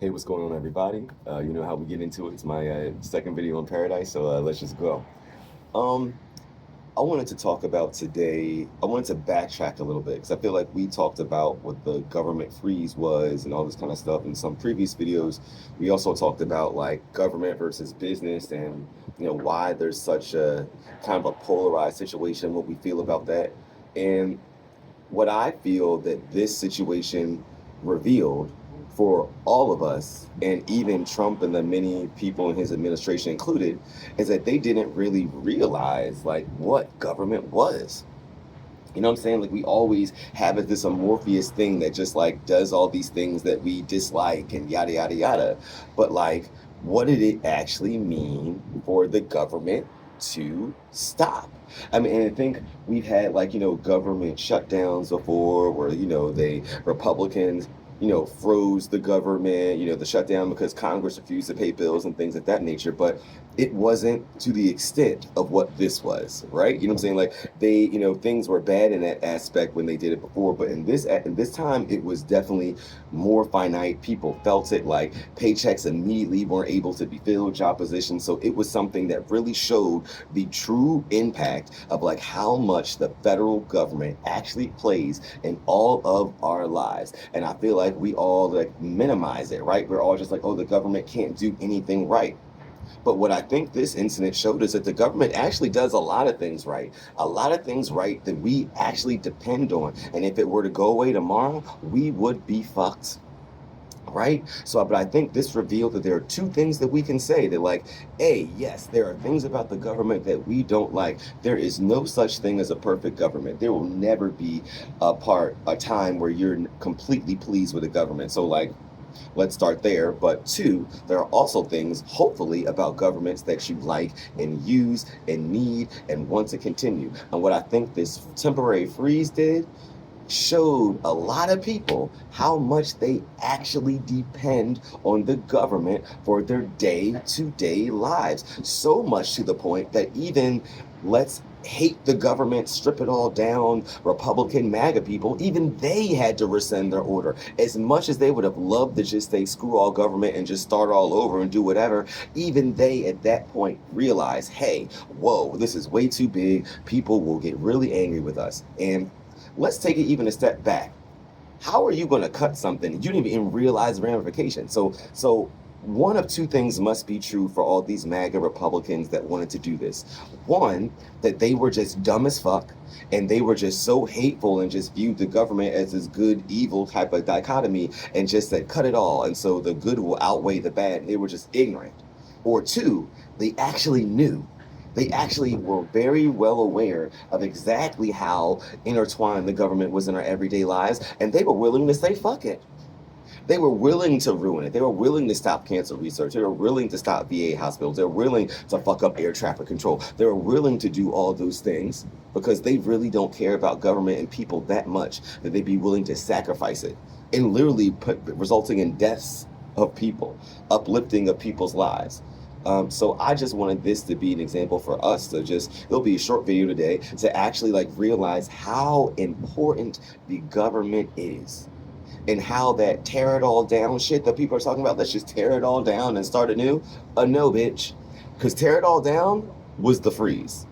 Hey, what's going on, everybody? You know how we get into it. It's my second video on Paradise, so let's just go. Um, I wanted to talk about today, I wanted to backtrack a little bit because I feel like we talked about what the government freeze was and all this kind of stuff in some previous videos. We also talked about like government versus business and, why there's such a kind of a polarized situation, what we feel about that. And what I feel that this situation revealed for all of us, and even Trump and the many people in his administration included, is that they didn't really realize like what government was. You know what I'm saying? Like we always have it this amorphous thing that just like does all these things that we dislike and yada yada yada. But like, what did it actually mean for the government to stop? I mean, and I think we've had like, government shutdowns before where, they Republicans, froze the government, the shutdown because Congress refused to pay bills and things of that nature. But it wasn't to the extent of what this was, right? You know what I'm saying? Like they, things were bad in that aspect when they did it before, but in this time, it was definitely more finite. People felt it, like paychecks immediately weren't able to be filled, job positions. So it was something that really showed the true impact of like how much the federal government actually plays in all of our lives. And I feel like we all like minimize it, right? We're all just like, oh, the government can't do anything right. But what I think this incident showed is that the government actually does a lot of things right. A lot of things right that we actually depend on. And if it were to go away tomorrow, we would be fucked. Right? So, but I think this revealed that there are two things that we can say that, like, A, yes, there are things about the government that we don't like. There is no such thing as a perfect government. There will never be a time where you're completely pleased with the government. So, like, let's start there. But two, there are also things, hopefully, about governments that you like and use and need and want to continue. And what I think this temporary freeze did showed a lot of people how much they actually depend on the government for their day-to-day lives. So much to the point that even let's hate the government, strip it all down, Republican MAGA people, even they had to rescind their order. As much as they would have loved to just say screw all government and just start all over and do whatever, even they at that point realized, hey, whoa, this is way too big. People will get really angry with us. And let's take it even a step back. How are you going to cut something you didn't even realize the ramifications? So one of two things must be true for all these MAGA Republicans that wanted to do this. One, that they were just dumb as fuck and they were just so hateful and just viewed the government as this good evil type of dichotomy and just said cut it all, and so the good will outweigh the bad, and they were just ignorant. Or two, they actually knew. They actually were very well aware of exactly how intertwined the government was in our everyday lives, and they were willing to say, fuck it. They were willing to ruin it. They were willing to stop cancer research. They were willing to stop VA hospitals. They were willing to fuck up air traffic control. They were willing to do all those things because they really don't care about government and people that much that they'd be willing to sacrifice it and literally resulting in deaths of people, uplifting of people's lives. So I just wanted this to be an example for us to just, it'll be a short video today, to actually like realize how important the government is and how that tear it all down shit that people are talking about, let's just tear it all down and start anew. No, bitch. Because tear it all down was the freeze.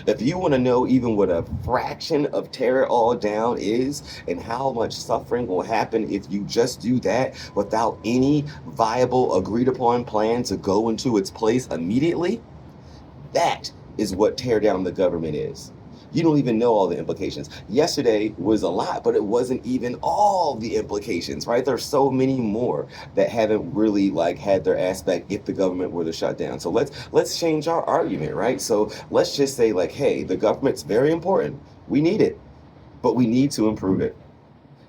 If you want to know even what a fraction of tear it all down is and how much suffering will happen if you just do that without any viable agreed upon plan to go into its place immediately, that is what tear down the government is. You don't even know all the implications. Yesterday was a lot, but it wasn't even all the implications, right? There's so many more that haven't really like had their aspect if the government were to shut down. So let's change our argument, right? So let's just say like, hey, the government's very important. We need it, but we need to improve it.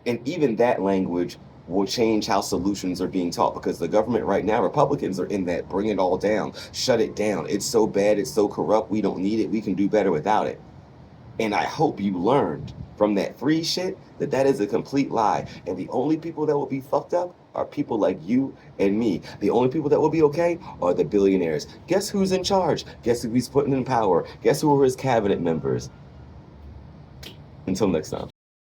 And even that language will change how solutions are being taught, because the government right now, Republicans are in that bring it all down, shut it down. It's so bad, it's so corrupt, we don't need it, we can do better without it. And I hope you learned from that free shit that that is a complete lie. And the only people that will be fucked up are people like you and me. The only people that will be okay are the billionaires. Guess who's in charge? Guess who he's putting in power? Guess who are his cabinet members? Until next time.